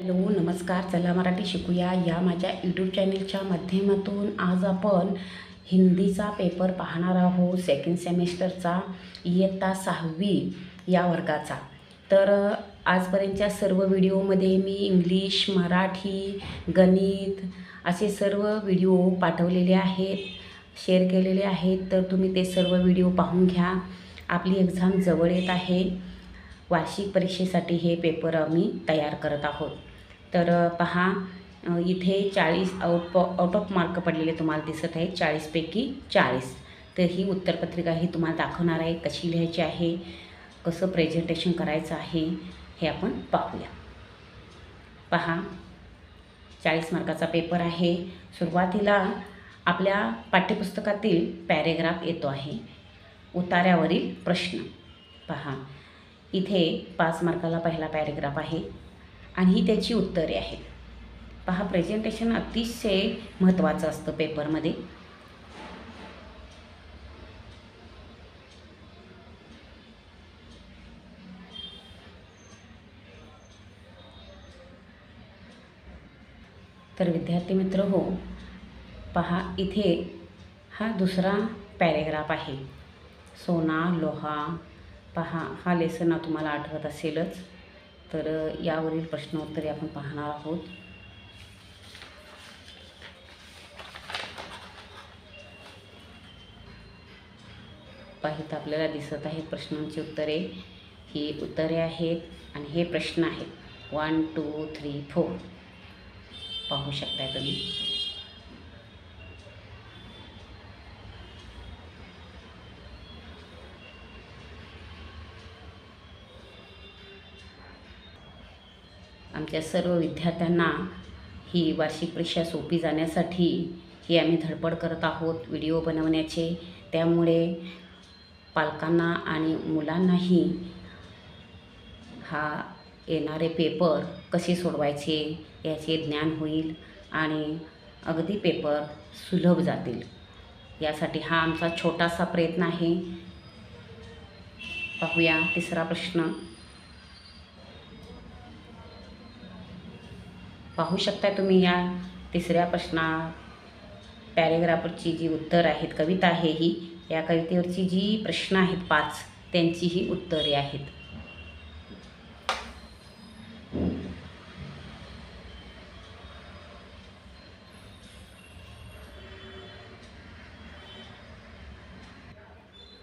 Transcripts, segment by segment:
Hello नमस्कार, चला मराठी शिकूया या माझ्या यूट्यूब चॅनलच्या माध्यमातून आज आपण हिंदीचा पेपर पाहणार आहोत. सेकंड सेमिस्टरचा इयत्ता 6वी या वर्गाचा. तर आजपर्यंतच्या सर्व व्हिडिओमध्ये मी इंग्लिश, मराठी, गणित असे सर्व व्हिडिओ पाठवलेले आहेत, शेअर केलेले आहेत. तर तुम्ही ते सर्व व्हिडिओ पाहून घ्या. आपली एक्झाम जवळ येत आहे. वार्षिक परीक्षेसाठी हे पेपर आम्ही तयार करत आहोत. तर पहा, इथे 40 आउट ऑफ मार्क पडलेले तुम्हाला दिसत आहे, 40पैकी 40. तर ही उत्तरपत्रिका ही तुम्हाला दाखवणार आहे, कशी लिहायची आहे, कसं प्रेझेंटेशन करायचं आहे हे आपण पाहूया. पहा, 40 मार्काचा पेपर आहे. सुरुवातीला आपल्या पाठ्यपुस्तकातील पॅरेग्राफ येतो आहे, उतार्यावरील प्रश्न. पहा, इथे 5 मार्काला पहिला पॅरेग्राफ आहे आणि ही त्याची उत्तरे आहेत. पहा, प्रेझेंटेशन अतिशय महत्त्वाचं असतं पेपरमध्ये. तर विद्यार्थी मित्र हो, पहा इथे हा दुसरा पॅरेग्राफ आहे, सोना लोहा. पहा, हा लेसन तुम्हाला आठवत असेलच. तर यावरील प्रश्नोत्तरे आपण पाहणार आहोत. पाहित आपल्याला दिसत आहेत प्रश्नांची उत्तरे. ही उत्तरे आहेत आणि हे प्रश्न आहेत. 1 2 3 4 पाहू शकताय तुम्ही. आमच्या सर्व विद्यार्थ्यांना ही वार्षिक परीक्षा सोपी जाण्यासाठी ही आम्ही धडपड करत आहोत व्हिडिओ बनवण्याचे. त्यामुळे पालकांना आणि मुलांनाही हा येणारे पेपर कसे सोडवायचे याचे ज्ञान होईल आणि अगदी पेपर सुलभ जातील, यासाठी हा आमचा छोटासा प्रयत्न आहे. पाहूया तिसरा प्रश्न. पाहू शकता तुम्ही या तिसऱ्या पॅरेग्राफची जी उत्तर आहेत, कविता आहे ही, या कवितेवरची जी प्रश्न आहेत 5 त्यांची ही उत्तरे आहेत.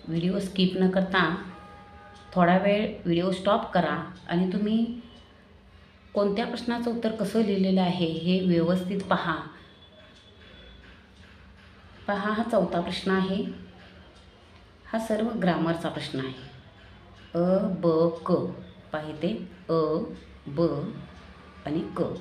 व्हिडिओ स्किप न करता थोडा वेळ व्हिडिओ स्टॉप करा आणि तुम्ही कोणत्या प्रश्नाचं उत्तर कसं लिहिलेलं आहे हे व्यवस्थित पहा. पहा, हा 4था प्रश्न आहे. हा सर्व ग्रामरचा प्रश्न आहे. अ ब क. पाहिते अ ब आणि क.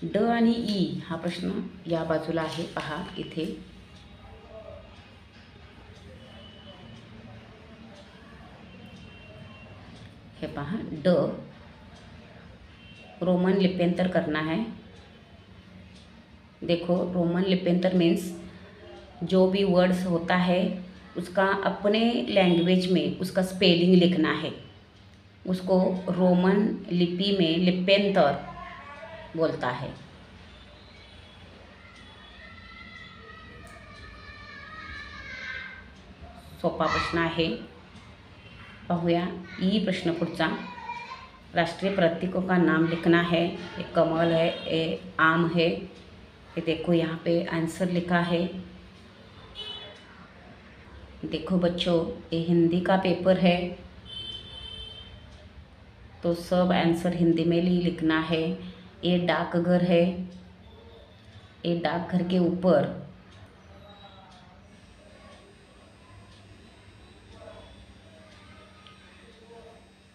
ड आणि ई हा प्रश्न या बाजूला आहे. पहा इथे. हे पहा, ड रोमन लिप्यंतर करना है. देखो, रोमन लिप्यंतर मीन्स जो भी वर्ड्स होता है उसका अपने लैंग्वेज में उसका स्पेलिंग लिखना है. उसको रोमन लिपि में लिप्यंतर बोलता है. सोपा प्रश्न आहे. पाहूया ई प्रश्न पुढचा. राष्ट्रीय प्रतीकों का नाम लिखना है. एक कमल है, एक आम है. ये देखो यहाँ पे आंसर लिखा है. देखो बच्चों, ये हिंदी का पेपर है तो सब आंसर हिंदी में ही लिखना है. ये डाकघर है. ये डाकघर के ऊपर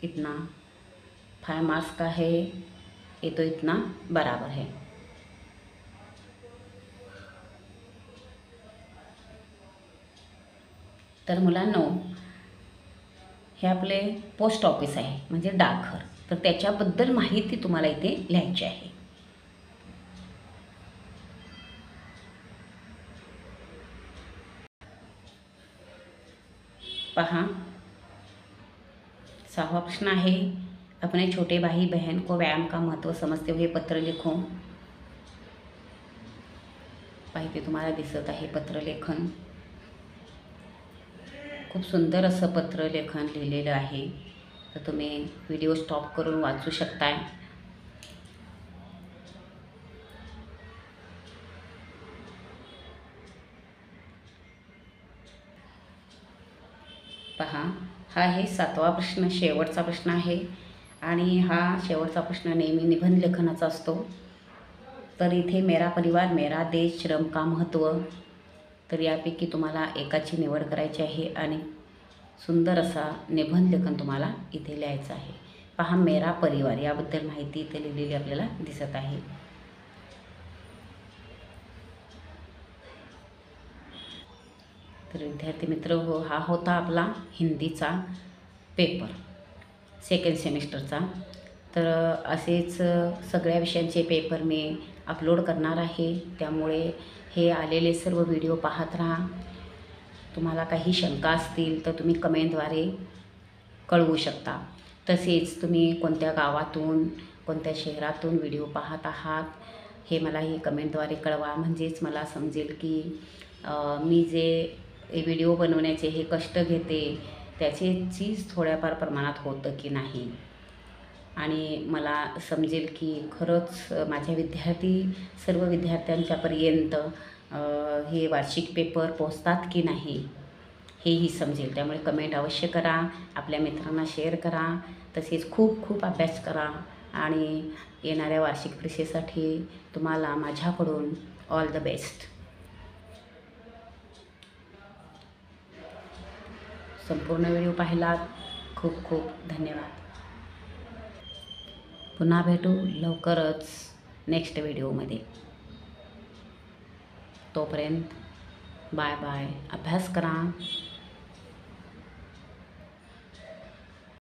इतना 5 मार्क्स का है. ये तो इतना बराबर है. तर मुलांनो, हे आपले पोस्ट ऑफिस आहे म्हणजे डाकघर. तर त्याच्याबद्दल माहिती तुम्हाला इथे लिहायची आहे. पहा, 6वां प्रश्न आहे, अपने छोटे भाई बहन को व्यायाम का महत्त्व समजते हुए पत्र लिखो। पाहिजे तुम्हाला दिसत आहे पत्रलेखन. खूप सुंदर असं पत्रलेखन लिहिलेलं आहे. तर तुम्ही व्हिडिओ स्टॉप करून वाचू शकताय. पहा, हा आहे 7वा प्रश्न, शेवटचा प्रश्न आहे. आणि हा शेवटचा प्रश्न नेहमी निबंध लेखनाचा असतो. तर इथे मेरा परिवार मेरा देश श्रम का महत्त्व, तर यापैकी तुम्हाला एकाची निवड करायची आहे आणि सुंदर असा निबंध लेखन तुम्हाला इथे लिहायचं आहे. पहा, मेरा परिवार याबद्दल माहिती इथे लिहिलेली आपल्याला दिसत आहे. तर विद्यार्थी मित्र हो, हा होता आपला हिंदीचा पेपर सेकंड सेमिस्टरचा. तर असेच सगळ्या विषयांचे पेपर मी अपलोड करणार आहे. त्यामुळे हे आलेले सर्व व्हिडिओ पाहत राहा. तुम्हाला काही शंका असतील तर तुम्ही कमेंटद्वारे कळवू शकता. तसेच तुम्ही कोणत्या गावातून कोणत्या शहरातून व्हिडिओ पाहत आहात हे मलाही कमेंटद्वारे कळवा. म्हणजेच मला समजेल की मी जे व्हिडिओ बनवण्याचे हे कष्ट घेते त्याचे चीज थोड्याफार प्रमाणात होतं की नाही, आणि मला समजेल की खरंच माझ्या सर्व विद्यार्थ्यांच्यापर्यंत हे वार्षिक पेपर पोहोचतात की नाही हेही समजेल. त्यामुळे कमेंट अवश्य करा, आपल्या मित्रांना शेअर करा. तसेच खूप खूप अभ्यास करा आणि येणाऱ्या वार्षिक परीक्षेसाठी तुम्हाला माझ्याकडून ऑल द बेस्ट. संपूर्ण व्हिडिओ पाहिलात खूप खूप धन्यवाद. पुन्हा भेटू लवकरच नेक्स्ट व्हिडिओमध्ये. तोपर्यंत बाय बाय. अभ्यास करा.